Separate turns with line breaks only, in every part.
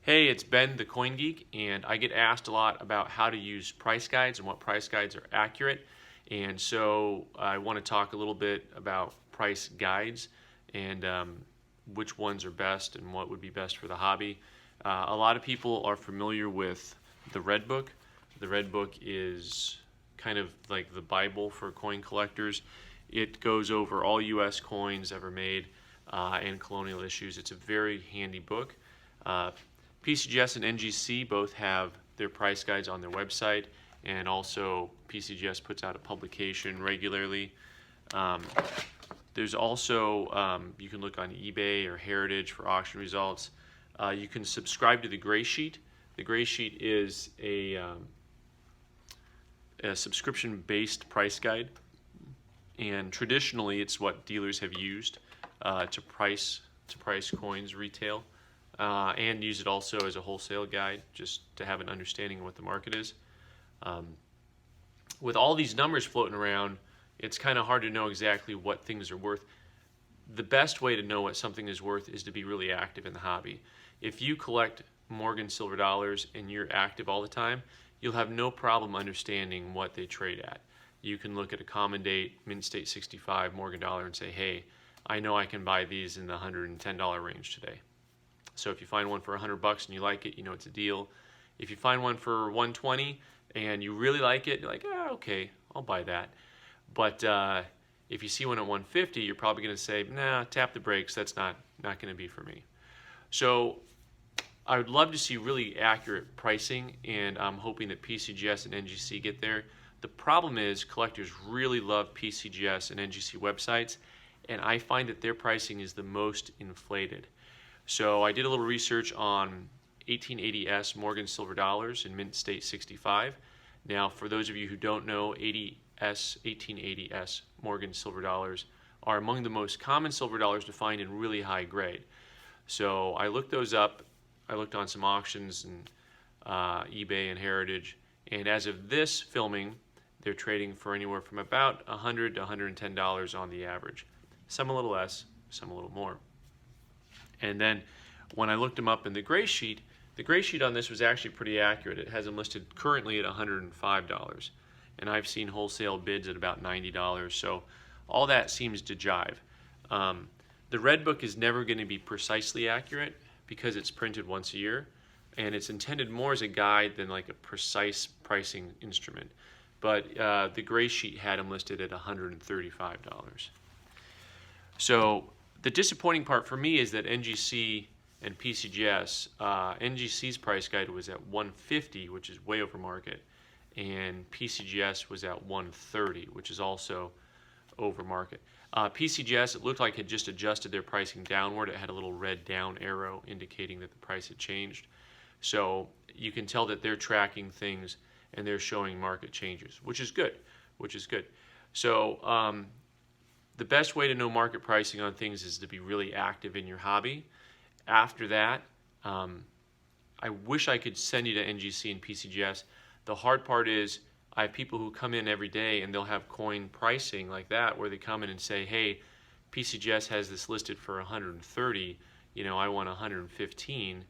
Hey, it's Ben the Coin Geek, and I get asked a lot about how to use price guides and what price guides are accurate. And so I want to talk a little bit about price guides and which ones are best and what would be best for the hobby. A lot of people are familiar with the Red Book. The Red Book is kind of like the Bible for coin collectors. It goes over all U.S. coins ever made and colonial issues. It's a very handy book. PCGS and NGC both have their price guides on their website, and also PCGS puts out a publication regularly. There's also, you can look on eBay or Heritage for auction results. You can subscribe to the Gray Sheet. The Gray Sheet is a subscription-based price guide, and traditionally it's what dealers have used to price coins retail. And use it also as a wholesale guide, just to have an understanding of what the market is. With all these numbers floating around, it's kind of hard to know exactly what things are worth. The best way to know what something is worth is to be really active in the hobby. If you collect Morgan silver dollars and you're active all the time, you'll have no problem understanding what they trade at. You can look at a common date, mint state 65 Morgan dollar, and say, hey, I know I can buy these in the $110 range today. So if you find one for $100 and you like it, you know it's a deal. If you find one for $120 and you really like it, you're like, okay, I'll buy that. But if you see one at $150, you're probably going to say, nah, tap the brakes. That's not going to be for me. So I would love to see really accurate pricing, and I'm hoping that PCGS and NGC get there. The problem is collectors really love PCGS and NGC websites, and I find that their pricing is the most inflated. So I did a little research on 1880S Morgan silver dollars in mint state 65. Now, for those of you who don't know, 1880S Morgan silver dollars are among the most common silver dollars to find in really high grade. So I looked those up. I looked on some auctions and eBay and Heritage, and as of this filming, they're trading for anywhere from about $100 to $110 on the average. Some a little less, some a little more. And then when I looked them up in the Gray Sheet on this was actually pretty accurate. It has them listed currently at $105, and I've seen wholesale bids at about $90, so all that seems to jive. The Red Book is never going to be precisely accurate because it's printed once a year, and it's intended more as a guide than like a precise pricing instrument. But the Gray Sheet had them listed at $135. So the disappointing part for me is that NGC and PCGS, NGC's price guide was at $150, which is way over market, and PCGS was at $130, which is also over market. PCGS, it looked like had just adjusted their pricing downward. It had a little red down arrow indicating that the price had changed. So you can tell that they're tracking things and they're showing market changes, which is good, So the best way to know market pricing on things is to be really active in your hobby. After that, I wish I could send you to NGC and PCGS. The hard part is I have people who come in every day and they'll have coin pricing like that where they come in and say, hey, PCGS has this listed for 130, I want 115,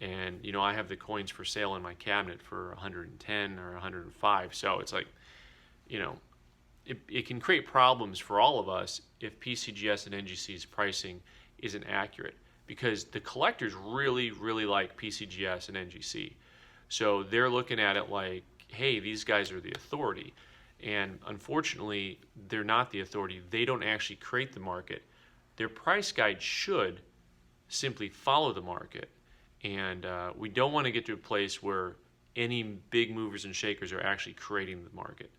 and I have the coins for sale in my cabinet for 110 or 105. So it's like, it can create problems for all of us if PCGS and NGC's pricing isn't accurate, because the collectors really, really like PCGS and NGC. So they're looking at it like, hey, these guys are the authority. And unfortunately, they're not the authority. They don't actually create the market. Their price guide should simply follow the market. And we don't want to get to a place where any big movers and shakers are actually creating the market.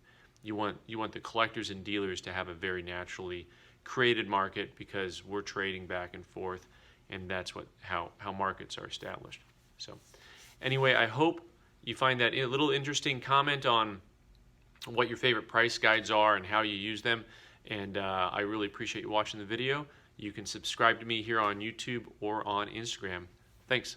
You want the collectors and dealers to have a very naturally created market, because we're trading back and forth, and that's how markets are established. So anyway, I hope you find that a little interesting. Comment on what your favorite price guides are and how you use them, and I really appreciate you watching the video. You can subscribe to me here on YouTube or on Instagram. Thanks.